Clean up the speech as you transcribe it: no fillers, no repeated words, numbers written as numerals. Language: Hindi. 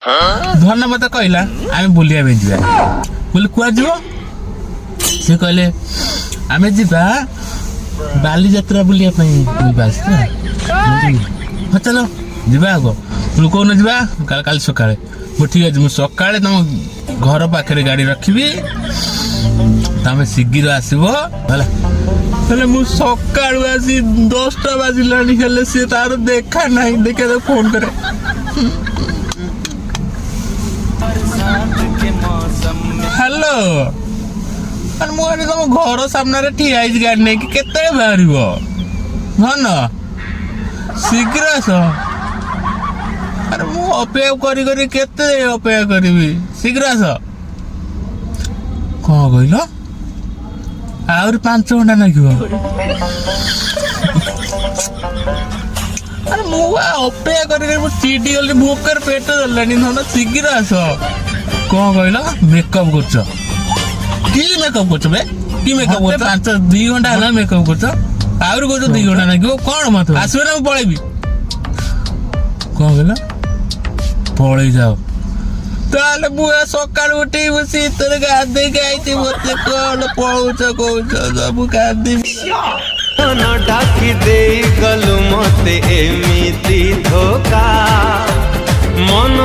धन मत कहला आम बुलिया जा बोले कुआ जीव सी कहले आम जा बाली यात्रा बुलिया हाँ चलो जा आग बोले कौन जा काली सकाଳେ ठीक है मुझे सकाଳେ तुम घर पाखे गाड़ी रखी तमें शीघ्र आसब मु सका आसी 10टा बाजिला सी तार देखा ना देखा तो फोन करे हेलो मुझे तुम घर सामने ठिया गाड़ी नहीं कि बाहर धन शीघ्र आस अरे मु अपेक्षा करी केते अपेक्षा करी शीघ्र आस कौन कहल आहरी 5 घंटा लगे अरे मु अपेक्षा करी चिटी गली भूकर पेट धरलानी धन शीघ्र आस कौन कहल मेकअप कर मेकअप कर कि मेकअप कर 2 घंटा है मेकअप कर आहरी कह 2 घंटा लगे कौन मत आसबे ना पलैबी कौन कहल पलि जाओ ताले बुआ सकाळ उठी शीतर गाधे गाइती मत कौन पळुच कौच सब गाधी डाकी दे गलु मते एमिति धोखा मन